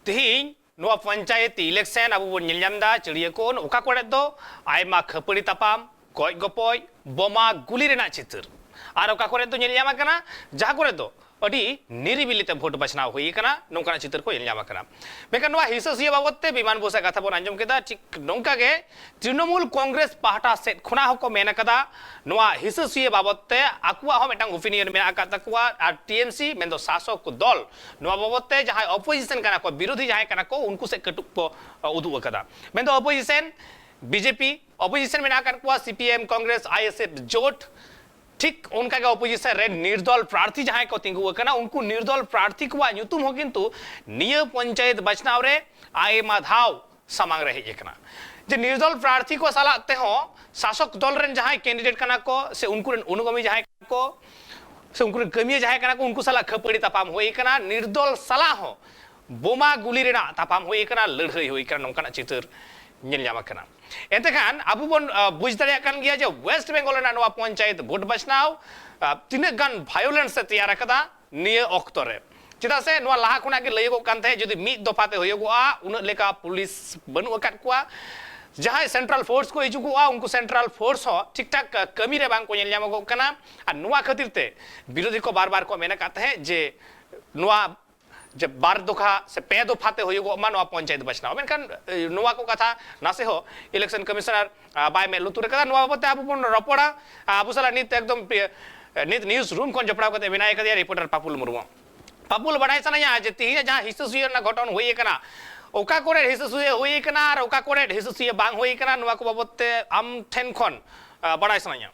तिहिं नोआ पंचायत इलेक्शन अब बन नेलजामदा चिड़ियाकोन ओका कोड़े दो आयमा खपड़ी तपाम गoj गपoj बोमा गुली रेना चित्र और ओका कोड़े दो नेलजामा कना जहां कोड़े दो अड़ी निरिबिलिते भोट बचनाव हुई कना नोंकाना चित्र को नेलजामा कना मेकन नोआ हिससिया बाबतते विमान बोसा कथा बोन आंजम केदा ठीक नोंका गे तृणमूल कांग्रेस पाहटा सेट खुना हको मेना कदा नोआ हिससिया बाबतते आकुआ हो मेटांग ओपिनियन मेना का तकुआ और टीएमसी मेंदो शासक को दल नोआ बाबतते जहां अपोजिशन कना को विरोधी जहां कना को उनको से कटुक को उदु कदा मेंदो अपोजिशन बीजेपी अपोजिशन मेना कर को सीपीएम कांग्रेस आईएसएफ जोट ठीक उनका के अपोजिशन रे निर्दल प्रार्थी जहां को तिंगु कना उनको निर्दल प्रार्थी को नुतुम हो किंतु निय पंचायत बचनाव रे आय माधाव समांग रहे एकना जे निर्दल प्रार्थी को सलाते हो शासक दल रेन जहां कैंडिडेट कना को से उनको अनुगामी जहां को से उनको कमी जहां कना को उनको सला खपड़ी तपाम होई कना निर्दल सला हो बोमा गुली रेना तपाम होई कना लड़ाई होई कना नोंकाना चित्र नेल जामा कना एतेखान अबु बन बुझ दरिया कान गया जे वेस्ट बेंगल रेना नोआ पंचायत भोट बचनाव तिने गान वायोलेंस से तैयार कदा निय ऑक्टो रे चिदा से नोआ लाहा खुना के लयगो कान थे जदि मी दफाते होयगोआ उन लेका पुलिस बनु अकात कुआ जहां सेंट्रल फोर्स को हिजुगोआ उनको सेंट्रल फोर्स हो ठीक ठाक कमी रे बांग को नेल जामा कना आ नोआ खातिरते विरोधी को बार-बार को मेना कहते हैं जे नोआ जब बार दुखा से पे दफाते होयगो मानो पंचायत बचनाव मेनखान नोआ को कथा नासे हो इलेक्शन कमिश्नर बाय मे लुतुरे कदा नोआ बाबते आबु बन रपड़ा आबु सला नित एकदम नित न्यूज रूम कोन जपड़ाव कते विनायक दिया रिपोर्टर पापुल मुर्मू पापुल बड़ाई सनाया जे तिहिना जहां हिसुसिया ना घटन होई कना ओका कोरे हिसुसिया होई कना और ओका कोरे हिसुसिया बांग होई कना नोआ को बाबते आम ठेन खन बड़ाई सनाया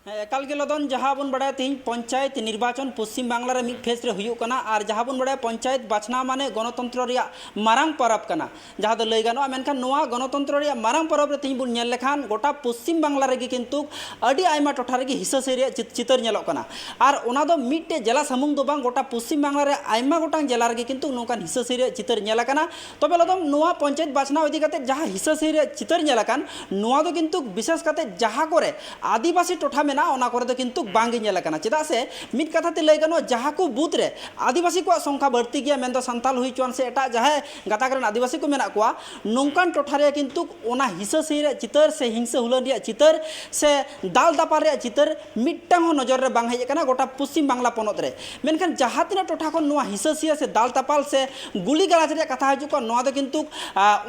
एकाल के लदन जहाँ बन बड़ा तीन पंचायत निर्वाचन पश्चिम बांग्ला रे मिड फेस रे हुयुक कना और जहाँ बन बड़ा पंचायत बाछना माने गणतंत्र रिया मारांग परब कना जहाँ दो लई गानो मेनखान नोआ गणतंत्र रिया मारांग परब रे तीन बुन नेल लेखान गोटा पश्चिम बांग्ला रे किंतु अडी आयमा टोठा रे हिस्सा से चितर नेलक कना और ओना दो मिडटे जिला समूंग दो बांग गोटा पश्चिम बांग्ला रे आयमा गोटांग जिला रे किंतु नोकान हिस्सा से चितर नेल कना तबे लदम नोआ पंचायत बाछना इदी कते जहाँ हिस्सा से चितर नेल कान नोआ दो किंतु विशेष कते जहाँ करे आदिवासी टोठा ना ओना करे किंतु बांगे नेल काना चेदा से मिद कथा ते लय गानो जहाँ को बूथ रे आदिवासी को संख्या बढ़ती गया मेन दो संताल हुई चुआन से एटा जहाँ गाताक रेन आदिवासी को मेना कोआ नोंकान टोठा रे किंतु ओना हिस्सा से चितर से हिंसा हुलन रे चितर से दाल दापा रे चितर मिट्टांग हो नजर रे बांग हेज काना गोटा पश्चिम बांग्ला पनत रे मेनखान जहाँ तिना टोठा को नोआ हिस्सा से दाल तापाल से गुली गलाज रे कथा हजु को नोआ दो किंतु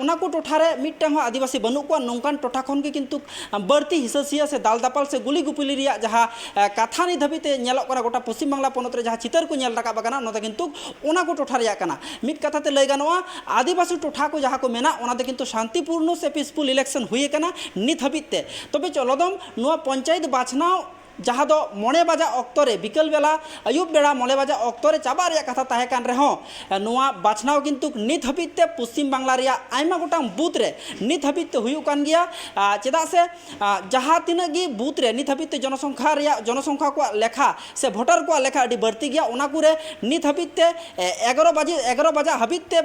ओना को टोठा रे मिट्टांग हो आदिवासी बनु को नोंकान टोठा खन के किंतु बढ़ती हिस्सा से दाल दापाल से गुली गुपिली रिया जहाँ कथा नि धबिते गोटा पश्चिम बांग्ला पनत रे जहाँ चितर को नेल राकाब काना नोदा किंतु ओना को टोठा रिया काना मिद कथा ते लय गानोआ आदिवासी टोठा को जहाँ को मेना ओना दे किंतु शांतिपूर्ण से पीसफुल इलेक्शन हुई काना नित हबिते तबे चलदम नोआ पंचायत बाछनाव जहाँ दो मणे बजा अक्तरे बिकल बेला अयुब बेड़ा मणे बजा अक्तरे चाबा रे कथा ताहे कान रेहों नोआ बाछनाव किंतु नित हबिते पश्चिम बांग्ला रे आयमा गोटांग बूथ रे नित हबिते हुयुक कान गया चेदा से जहाँ तिना गी बूथ रे नित हबिते जनसंख्या को लेखा से भोटर को लेखा अडी बढ़ती गया ओना कुरे नित हबिते 11 बजा हबिते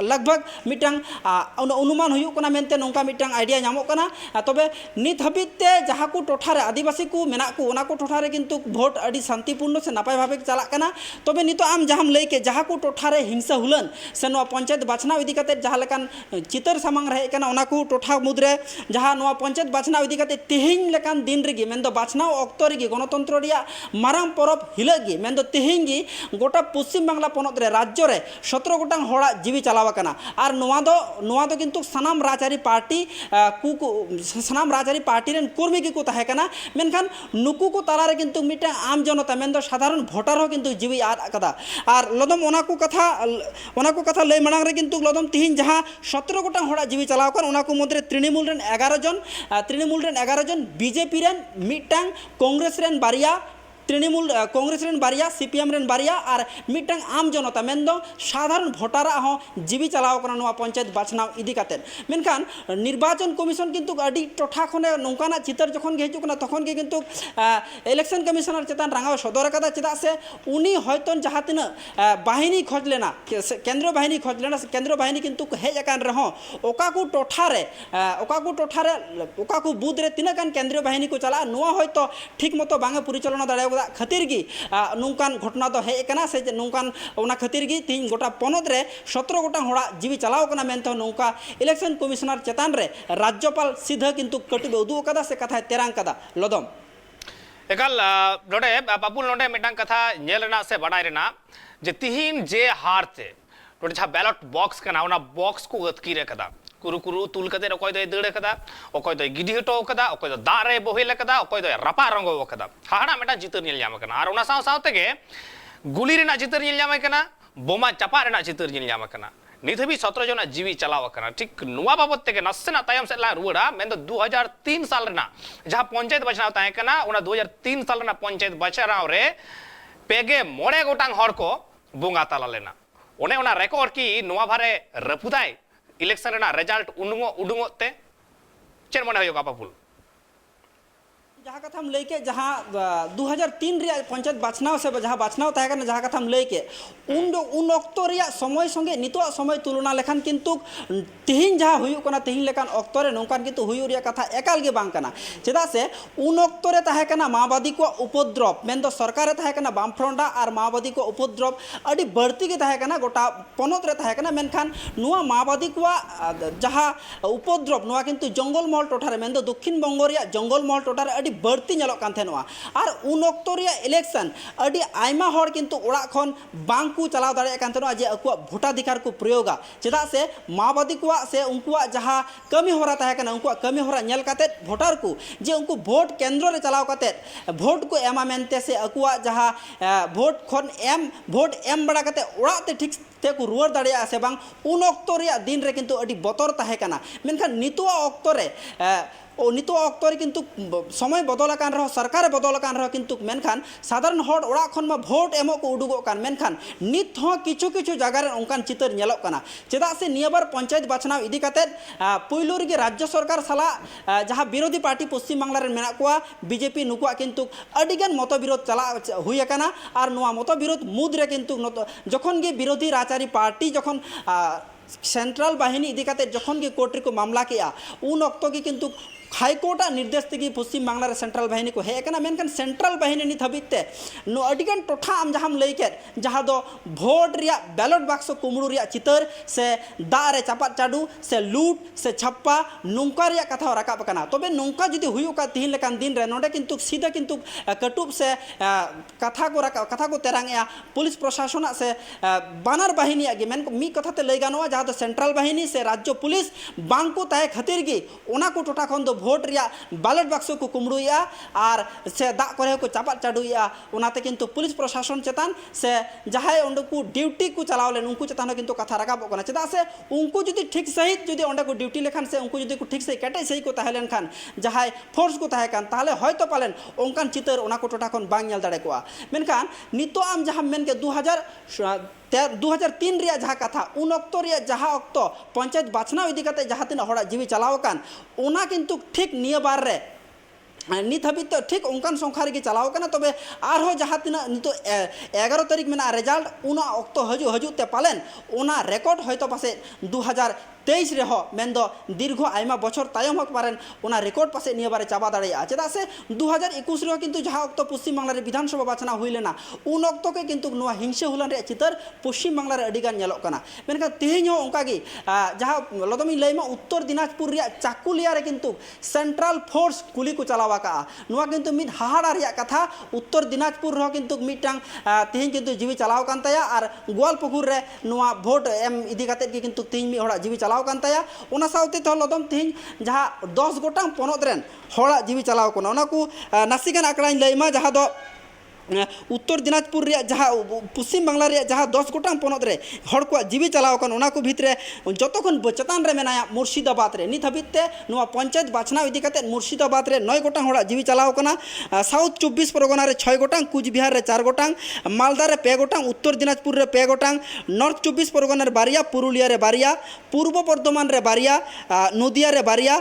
लगभग मिटांग अनुमान हुयुक कना मेनते नोंका मिटांग आइडिया नामो कना तबे नित हबिते जहाँ को टोठा रे आदिवासी को मेना को ओना को टोठा रे किंतु भोट अडी शांतिपूर्ण से नापाय भावे चला कना तबे नितो आम जहां लई के जहाँ को टोठा रे हिंसा हुलन से नो पंचायत बाछनाव इदी कते जहाँ लेकान चितर सामांग रहे कना ओना को टोठा मुद्रे जहाँ नो पंचायत बाछनाव इदी कते तेहिं लेकान दिन रेगी मेनदो बाछनाव ऑक्टो रेगी गणतंत्र रिया मारांग परब हिलगी मेनदो तेहिं गी गोटा पश्चिम बांग्ला पनत रे राज्य रे 17 गोटांग होड़ा जीवी चलावा और नोआ दो किंतु सनाम राजआरी पार्टी सनाम राजआरी पार्टी रेन कर्मी की को ताहे कना मेनखान नुकु को ताला रे किंतु मिटे आम जनता मेन दो साधारण भोटर हो किंतु जीवी आद कदा और लदम ओना को कथा लय मांग रे किंतु लदम तिहिन जहां 17 गोटा होड़ा जीवी चलाव कर ओना को मध्य तृणमूल रेन 11 जन बीजेपी रेन मिटांग कांग्रेस रेन बारिया तृणमूल कांग्रेस रेन बारिया सीपीएम रेन बारिया और मिटांग आम जनता मेन दो साधारण भोटारा हो जीवी चलाव करना नोआ पंचायत बाछनाव इदी कातेन मेनखान निर्वाचन कमिशन किंतु अडी टोठा खने नोंकाना चितर जखन गे हिजुकना तखन गे किंतु इलेक्शन कमिशनर चेतान रांगाव सदर कदा चेदा से उनी हयतन जहाँ तिना बाहिनी खोज लेना केंद्र बाहिनी खोज लेना केंद्र बाहिनी किंतु हेज अकान रहो ओका को टोठा रे ओका को बूथ रे तिना कान केंद्र बाहिनी को चला नोआ हयतो ठीक मतो बांगे परिचालना दाड़े ᱞᱮᱫᱟ ᱠᱷᱟᱹᱛᱤᱨ ᱜᱮ ᱱᱚᱝᱠᱟन घटना ᱫᱚ ᱦᱮᱡ ᱟᱠᱟᱱᱟ ᱥᱮ ᱱᱚᱝᱠᱟन ᱚᱱᱟ ᱠᱷᱟᱹᱛᱤᱨ ᱜᱮ ᱛᱤᱦᱤᱧ ᱜᱚᱴᱟ ᱯᱚᱱᱚᱛ ᱨᱮ 17 ᱜᱚᱴᱟᱝ ᱦᱚᱲᱟᱜ ᱡᱤᱣᱤ ᱪᱟᱞᱟᱣ ᱟᱠᱟᱱᱟ ᱢᱮᱱᱛᱮ ᱱᱚᱝᱠᱟ इलेक्शन कमिश्नर चेतान रे राज्यपाल सीधा किंतु कटुबे उदुग कदा से कथा तेरांग कदा लदम एकाल नोडे बाबुल नोडे मिटांग कथा नेल रेना से बडाय रेना जे तिहिन जे हारते नोडे जहा बैलेट बॉक्स कना ओना बॉक्स को अतकीरे कदा कुरु कुरु तुल कदे अकय दय दड़ कदा अकय दय गिडी हटो कदा अकय दय दा रे बोहेल कदा अकय दय रपा रंगो कदा हाड़ा मेटा चितर नेल जाम कना आर ओना साव साव तेगे गुली रेना चितर नेल जाम कना बोमा चापा रेना चितर नेल जाम कना नित हबी 17 जना जीवी चलाव कना ठीक नुआ बाबत तेगे नसेना तायम से ला रुड़ा मेन 2003 साल रेना जहां पंचायत बचनाव ताहे कना ओना 2003 साल रेना पंचायत बचनाव रे पेगे मोड़े गोटांग हर को बोंगा ताला लेना ओने ओना रेकॉर्ड की नुआ भारे रपुदाय इलेक्शन रेना रिजल्ट उडुंगो ते चेन मने होयो बाबुल जहाँ कथा लई के जहाँ 2003 रे पंचायत बाछनाव से जहाँ बाछनाव ताहे कना जहाँ कथा लई के उन अक्तो रे समय संगे नितो समय तुलना लेखान किंतु तिहिन जहाँ हुयु कना तिहिन लेखान अक्तो रे नोंकान किंतु हुयु रे कथा एकाल गे बांग कना चेदा से उन अक्तो रे ताहे कना माओवादी को उपद्रव मेन दो सरकार रे ताहे कना बामफ्रंटा और माओवादी को उपद्रव अडी बढ़ती के ताहे कना गोटा पनोत रे ताहे कना मेनखान नुआ माओवादी को जहाँ उपद्रव नुआ किंतु जंगल महल टोठा रे मेन दो दक्षिण बंग रे जंगल महल टोठा रे बढ़ती नलोक कान थेनवा और उन अक्तो रे इलेक्शन अडी आयमा हर किंतु ओड़ा खन बांग को चलाव दाड़े कान थेनवा जे अकुआ भोटाधिकार को प्रयोगा चेदा से माओवादी को से उनकुआ जहाँ कमी होरा ताहे कना उनकुआ कमी होरा नेल काते भोटार को जे उनको वोट केंद्र रे चलाव काते वोट को एमा मेनते से अकुआ जहाँ वोट खन वोट एम बड़ा काते ओड़ा ते ठीक ते को रुआर दाड़े से बांग उन अक्तो रे दिन रे किंतु अडी बतर ताहे कना मेनखान नितुआ अक्तो रे नितो अक्तो रे किंतु समय बदल कान रह सरकार बदल कान रह किंतु मेनखान साधारण हड़ ओड़ा खन मा भोट एमो को उडुगो कान मेनखान नित हो किछु किछु जगह रे ओंकान चितर नेलोक काना चेदा से नियबार पंचायत बाछनाव इदी काते पुइलु रे राज्य सरकार साला जहां विरोधी पार्टी पश्चिम बांगला रे मेना कोआ बीजेपी नुकुआ किंतु अडिगान मत विरोध चला हुई काना और नुआ मत विरोध मुद रे किंतु जखन गे विरोधी राजचारी पार्टी जखन सेंट्रल बाहिनी इदी काते जखन गे कोर्ट रे को मामला किया उन अक्तो की किंतु हाईकोर्ट निर्देश तक पश्चिम बांगला रे सेंट्रल बाहिनी को हेकना मेनखान सेंट्रल बाहिनी नित हबिते नो अडिगान टोठा आम जहां लई के जहां दो भोट रिया बैलेट बॉक्स कुमड़ू रिया चितर से दा रे चापात चाडू से लूट से छप्पा नोंका रिया कथा राकाब कना तबे नोंका जदि हुयु का तिहिन लेकान दिन रे नोडे किंतु सीधा किंतु कटुब से कथा को तेरांगया पुलिस प्रशासन से बानर बाहिनी गे मेन मी कथा ते लई गानवा जहां दो सेंट्रल बाहिनी से राज्य पुलिस बांग को ताहे खातिर गे ओना को टोठा खन दो भोट रिया बैलेट बॉक्स को कुमड़ुया और से दा करे को चापा चाडुया ओनाते किंतु पुलिस प्रशासन चेतान से जहाय ओंडे को ड्यूटी को चलाव लेन उनको चेतान किंतु कथा राकाब कना चेदा से उनको जदि ठीक सही जदि ओंडे को ड्यूटी लेखान से उनको जदि को ठीक सही केटे सही को ताहे लेन खान जहाय फोर्स को ताहे कान ताले हयतो पालेन ओंकान चितर ओना को टोटा खन बांग नेल दाड़े कोआ मेनखान नितो आम जहां मेन के 2003 रिया जहाँ कथा उन अक्तो रिया जहाँ अक्तो पंचायत बाछनाव इदी काते जहाँ तीन हड़ा जीवी चलाव कान ओना किंतु ठीक निय बार रे नित हबी तो ठीक उनकान संख्या रे चलाव काना तबे आरो जहाँ तीन नितो 11 तारीख में रिजल्ट उना अक्तो हजू ते पालेन ओना रेकॉर्ड हयतो पासे 2023 रे हो मेन दो दीर्घ आयमा बछर तायम हक पारेन ओना रेकॉर्ड पासे निय बारे चाबा दाड़ेया चेदा से 2021 रे किंतु जहाँ अक्तो पश्चिम बांगला रे विधानसभा बाछना हुई लेना उन अक्तो के किंतु नुआ हिंसे हुलन रे चितर पश्चिम बांगला रे अडिगान नेलोक काना मेनका तेहेन हो ओंका गे जहाँ लदमी लैमा उत्तर दिनाजपुर रे चाकुलिया रे किंतु सेंट्रल फोर्स कुली को चलावा का नुआ किंतु मिद हाहाड़ा रे कथा उत्तर दिनाजपुर रो किंतु मिटांग तेहेन किंतु जीवी चलाव कान ताया और गोवालपुकुर रे नुआ भोट एम इदी काते के किंतु तेहेन मी हड़ा जीवी चलाव कान ताया ओना साउते तो लदम तेहेन जहाँ 10 गोटांग पोनोत रेन हड़ा जीवी चलाव कोना ओना को नासिगान आकड़ाई लैमा जहाँ दो उत्तर दिनाजपुर रे जहाँ पश्चिम बांगला रे जहाँ 10 गोटांग पोनोत रे हड़ को जीवी चलाव कान ओना को भितरे जतखन चेतान रे मेनाया मुर्शिदाबाद रे नित हबिते नुआ पंचायत बाछनाव इदी काते मुर्शिदाबाद रे 9 गोटांग हड़ा जीवी चलाव काना साउथ 24 परगना रे 6 गोटांग कुचबिहार रे 4 गोटांग मालदा रे 2 गोटांग उत्तर दिनाजपुर रे 2 गोटांग नॉर्थ 24 परगना रे बारिया पुरुलिया रे बारिया पूर्व बर्धमान रे बारिया नदिया रे बारिया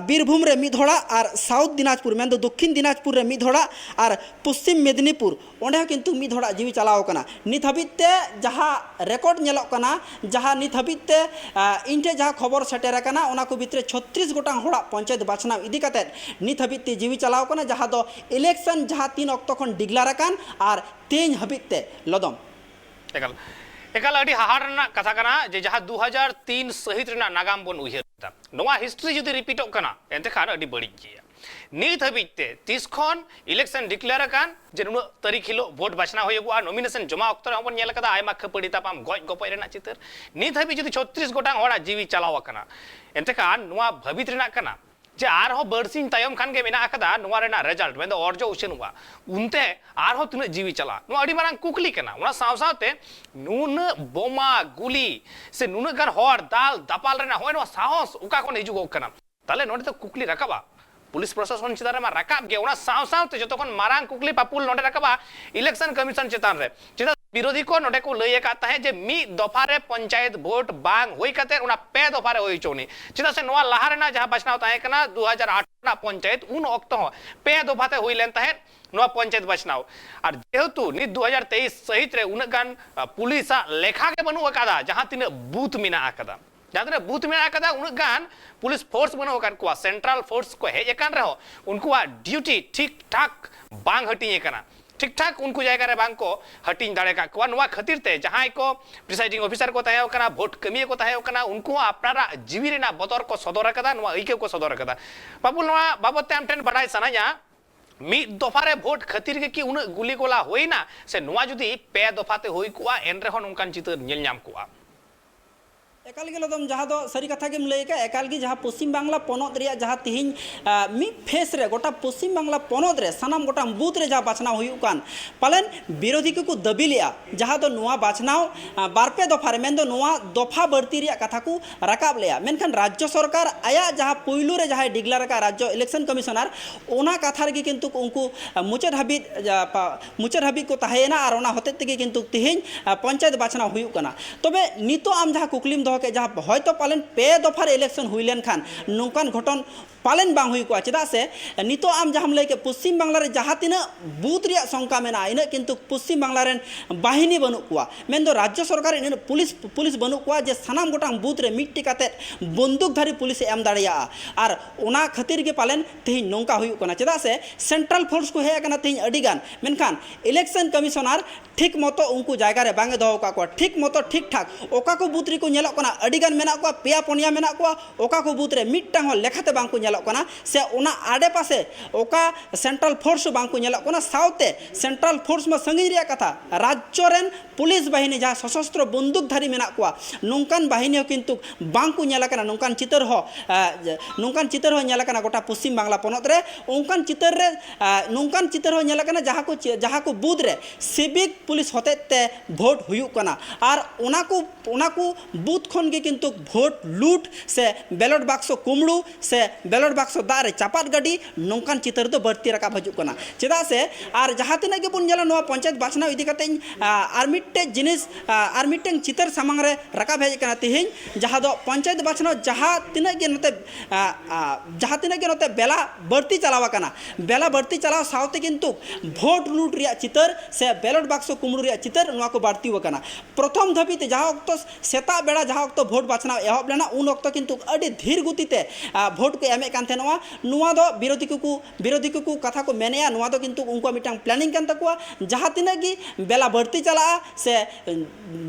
बीरभूम रे मिद हड़ा और साउथ दिनाजपुर मेन दो दक्षिण दिनाजपुर रे मिद हड़ा और पश्चिम मेदिनीपुर ᱵᱤᱨᱵᱩᱨ ᱚᱸᱰᱮ ᱦᱚᱸ ᱠᱤᱱᱛᱩ ᱢᱤᱫ ᱦᱚᱲᱟᱜ ᱡᱤᱣᱤ ᱪᱟᱞᱟᱣ ᱟᱠᱟᱱᱟ ᱱᱤᱛ ᱦᱟᱹᱵᱤᱡ ᱛᱮ ᱡᱟᱦᱟᱸ ᱨᱮᱠᱚᱨᱰ ᱧᱮᱞᱚᱜ ᱠᱟᱱᱟ ᱡᱟᱦᱟᱸ ᱱᱤᱛ ᱦᱟᱹᱵᱤᱡ ᱛᱮ ᱤᱧ ᱴᱷᱮᱱ ᱡᱟᱦᱟᱸ ᱠᱷᱚᱵᱚᱨ ᱥᱮᱴᱮᱨ ᱟᱠᱟᱱᱟ ᱚᱱᱟ ᱠᱚ ᱵᱷᱤᱛᱨᱤ 36 ᱜᱚᱴᱟᱝ ᱦᱚᱲᱟᱜ ᱯᱚᱧᱪᱟᱭᱮᱛ ᱵᱟᱪᱷᱱᱟᱣ ᱤᱫᱤ ᱠᱟᱛᱮᱫ ᱱᱤᱛ ᱦᱟᱹᱵᱤᱡ ᱛᱮ ᱡᱤᱣᱤ ᱪᱟᱞᱟᱣ ᱟᱠᱟᱱᱟ ᱡᱟᱦᱟᱸ ᱫᱚ ᱤᱞᱮᱠᱥᱚᱱ ᱡᱟᱦᱟᱸ 3 ᱚᱠᱛᱚ ᱠᱷᱚᱱ ᱰᱤᱜᱞᱟᱨ ᱟᱠᱟᱱ ᱟᱨ ᱛᱮᱦᱮᱧ ᱦᱟᱹᱵᱤᱡ te lodom ᱮᱠᱟল ᱮᱠᱟল ᱟᱹᱰᱤ ᱦᱟᱦᱟᱲ ᱨᱮᱱᱟᱜ ᱠᱟᱛᱷᱟ ᱠᱟᱱᱟ ᱡᱮ ᱡᱟᱦᱟᱸ 2003 ᱥᱟᱹᱦᱤᱛ ᱨᱮᱱᱟᱜ ᱱᱟᱜᱟᱢ ᱵᱚᱱ ᱩᱭᱦᱟᱹᱨ ᱱᱚᱣᱟ हिस्ट्री जुदी रिपीटᱚᱜ ᱠᱟᱱᱟ ᱮᱱᱛᱮ ᱠᱷᱟᱱ ᱟᱹᱰᱤ ᱵᱟᱹᱲᱤᱡ ᱜᱮᱭᱟ ᱱᱤᱛ ᱦᱟᱹᱵᱤᱡ ᱛᱮ ᱛᱤᱥ ᱠᱷᱚᱱ ᱤᱞᱮᱠᱥᱚᱱ ᱰᱤᱠᱞᱮᱭᱟᱨ ᱟᱠᱟᱱ ᱡᱮ ᱱᱩᱱᱟᱹᱜ ᱛᱟᱹᱨᱤᱠᱷ ᱦᱤᱞᱳᱜ ᱵᱷᱳᱴ ᱵᱟᱪᱷᱱᱟᱣ ᱦᱩᱭᱩᱜᱼᱟ ᱱᱚᱢᱤनेᱥᱚᱱ ᱡᱚᱢᱟ ᱚᱠᱛᱚ ᱨᱮ ᱦᱚᱸᱵᱚᱱ ᱧᱮᱞ ᱟᱠᱟᱫᱟ ᱟᱭᱢᱟ ᱠᱷᱟᱹᱯᱟᱹᱲᱤ ᱛᱟᱯᱟᱢ ᱜᱚᱡ ᱜᱚᱯᱚᱡ ᱨᱮᱱᱟᱜ ᱪᱤᱛᱟᱹᱨ ᱱᱤᱛ ᱦᱟᱹᱵᱤᱡ ᱡᱩᱫᱤ 36 ᱜᱚᱴᱟᱝ ᱦᱚᱲᱟᱜ ᱡᱤᱣᱤ ᱪᱟᱞᱟᱣ ᱟᱠᱟᱱᱟ ᱮᱱᱛᱮ ᱠᱷᱟᱱ ᱱᱚᱣᱟ ᱵᱷᱟᱹᱵᱤᱛ ᱨᱮᱱᱟᱜ ᱠᱟᱱᱟ ᱡᱮ ᱟᱨᱦᱚᱸ ᱵᱟᱹᱲᱥᱤᱧ ᱛᱟᱭᱚᱢ ᱠᱷᱟᱱ ᱜᱮ ᱢᱮᱱᱟᱜ ᱟᱠᱟᱫᱟ ᱱᱚᱣᱟ ᱨᱮᱱᱟᱜ ᱨᱮᱡᱟल्ट ᱢᱮᱱᱫᱚ ᱚᱨᱡᱚ ᱩᱪᱷᱟᱹᱱᱚᱜᱼᱟ ᱩᱱᱛᱮ ᱟᱨᱦᱚᱸ ᱛᱤᱱᱟᱹᱜ ᱡᱤᱣᱤ ᱪᱟᱞᱟᱜ ᱱᱚᱣᱟ ᱟᱹᱰᱤ ᱢᱟᱨᱟᱝ ᱠᱩᱠᱞᱤ ᱠᱟᱱᱟ ᱚᱱᱟ ᱥᱟᱶ ᱥᱟᱶᱛᱮ ᱱᱩᱱᱟᱹᱜ ᱵᱳᱢᱟ ᱜᱩᱞᱤ ᱥᱮ ᱱᱩᱱᱟᱹᱜ ᱜᱟᱱ ᱦᱚᱲ ᱫᱟᱞ ᱫᱟᱯᱟᱞ ᱨᱮᱱᱟᱜ ᱦᱚᱸᱜᱼᱚᱭ ᱱᱚᱣᱟ ᱥᱟᱦᱚᱥ ᱚᱠᱟ ᱠᱷᱚᱱ ᱦᱤᱡᱩᱜᱚᱜ ᱠᱟᱱᱟ ᱛᱟᱦᱞᱮ ᱱᱚᱰᱮ ᱫᱚ ᱠᱩᱠᱞᱤ ᱨᱟᱠᱟᱵᱟ पुलिस प्रशासन चितान में रकाब गया उना साव सावते जो तखन मारांग कुकली पापुल नोडे रकाबा इलेक्शन कमीशन चितान रे चिता विरोधी को नोडे को लई काता है जे मी दफा रे पंचायत वोट बांग होई कते उना पे दफा रे होई चोनी चिता से नोवा लाहा रेना जहां बचनाव ताहे कना 2008 ना पंचायत उन वक्त हो पे दफाते होई लेन ताहे नोवा पंचायत बचनाव और जेहेतु नि 2023 सहित रे उनगान पुलिस लेखा के बनु अकादा जहां तिने बूथ मिना अकादा जहां बूथ में आका उनगान पुलिस फोर्स बनो कान को सेंट्रल फोर्स को हेज कान रहो उनको ड्यूटी ठीक ठाक बांग हटिए कना ठीक ठाक उनको जायगा रे बांग को हटिंग दाड़े का को नवा खातिर ते जहां को प्रिसाइडिंग ऑफिसर को तय कना वोट कमी को तय कना उनको अपनारा जीवी रेना बतर को सदर कदा नवा इके को सदर कदा बाबुल नवा बाबत ते हमटेन बड़ाई सनाया मी दफारे वोट खातिर के कि उन गुली गोला होइना से नवा जुदी पे दफाते होई कोआ एन रे हन उनकान चितर नेल नाम कोआ एकाल गे लदम जहाँ दो सरी कथा गेम लई का एकाल गे जहाँ पश्चिम बांग्ला पनत रे जहाँ तिहिन मी फेस रे गोटा पश्चिम बांग्ला पनत रे सानाम गोटा बूथ रे जहाँ बाछनाव हुयुक कान पालन विरोधी को दबी लिया जहाँ दो नुआ बाछनाव बारपे दफा रे मेन दो नुआ दफा बढ़ती रे कथा को रकाब लिया मेनखान राज्य सरकार आया जहाँ पुइलू रे जहाँ डिक्लेयर का राज्य इलेक्शन कमिशनर ओना कथा रे किंतु उनको मुचाद हाबित को ताहेना और ओना होते तेगे किंतु तिहिन पंचायत बाछनाव हुयुक काना तबे नितो आम जहाँ कुकलिम के जहाँ हयतो पालन पे दफार इलेक्शन हुई लेन खान नौकान घटन पालन बांग हुई को चेदा से नितो आम जहाँ लई के पश्चिम बांग्ला रे जहाँ तीना बूथ रे संख्या मेना इन किंतु पश्चिम बांग्ला रेन बाहिनी बनु कुआ मेन दो राज्य सरकार इन पुलिस बनु कुआ जे सानाम गोटांग बूथ रे मिट्टी काते बंदूकधारी पुलिस एम दाड़िया और ओना खातिर के पालन तेहिन नौका हुई कना चेदा से सेंट्रल फोर्स को हे कना तेहिन अडिगान मेनखान इलेक्शन कमिशनर ठीक मतो उनको जायगा रे बांगे दो का ठीक मतो ठीक ठाक ओका को बूथ रे को नेलो कना अडिगान मेना को पेया पोनिया मेना को ओका को बूथ रे मिट्टांग हो लेखाते बांग को से ओना आडे पासे ओका सेंट्रल फोर्स बांग को नेलो कना साउते सेंट्रल फोर्स में संगी रिया कथा राज्य रेन पुलिस बाहिनी जहाँ सशस्त्र बंदूकधारी मेना को नौकान बाहिनी किंतु बांग को नेला कना नौकान चितर हो नेला कना गोटा पश्चिम बांग्ला पनत रे ओंकान चितर हो नेला कना जहाँ को बूथ रे सिविक पुलिस होते ते भोट हुयुक कना और ओना को बूथ खन के किंतु भोट लूट से बैलेट बाक्स कुमड़ू से बैलेट बाक्स दारे चापात गाड़ी नौकान चितर तो बढ़ती रकाब हजुक कना चेदा से और जहाँ तीना के बन नेला नवा पंचायत बाछनाव इदी कते आर मिट्टे जिनिस आर मिट्टें चितर सामांग रे रकाब हेज कना तिहिन जहाँ दो पंचायत बाछनाव जहाँ तीना के नते बेला बढ़ती चलावा कना बेला बढ़ती चलाव सावते किंतु भोट लूट रिया चितर से बैलेट बाक्स कुमड़ू रिया चितर नवा को बढ़ती वकना प्रथम धबिते जहाँ वक्त सेता बेड़ा जहाँ वक्त भोट बाछनाव एहब लेना उन वक्त किंतु अड़ी धीर गतिते भोट को एमे कान थेनवा नुआ दो विरोधी को कथा को मेनेया नुआ दो किंतु उनको मिटांग प्लानिंग कान तकुआ जहाँ तीना की बेला बढ़ती चला से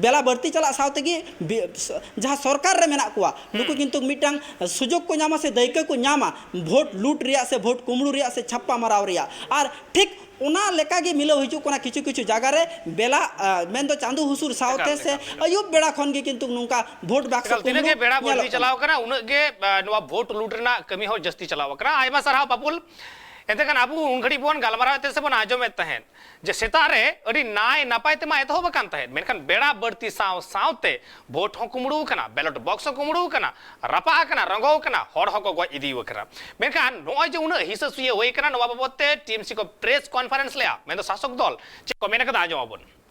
बेला बढ़ती चला सावते की जहाँ सरकार रे मेना कुआ नुकु किंतु मिटांग सुजोग को नामा से दायित्व को नामा भोट लूट रिया से भोट कुमड़ू रिया से छप्पा माराव रिया और ठीक ओना लेका गे मिलो हिजु कोना किछु जगह रे बेला मेन दो चांदू हुसुर सावते से अयुब बेड़ा खन गे किंतु नुका भोट बाक्स तिने के बेड़ा बढ़ती चलाव कना उन गे नवा भोट लूट रेना कमी हो जस्ती चलाव कना आयमा सरहा बापुल एतेखान आबू उन घड़ी बोन गालमाराव ते से बोन आजोमे तहेन जे सेतारे अडी नाय नापाय ते मा एतो बकान तहेन मेनखान बेड़ा बढ़ती सावते भोट हो कुमड़ू कना बैलेट बॉक्स हो कुमड़ू कना रपा कना रंगो कना हर हो को गज इदी वकरा मेनखान नोय जे उन हिससुये होय कना नवा बाबते टीएमसी को प्रेस कॉन्फ्रेंस लेया मेन दो शासक दल चे को मेन कदा आजो आबोन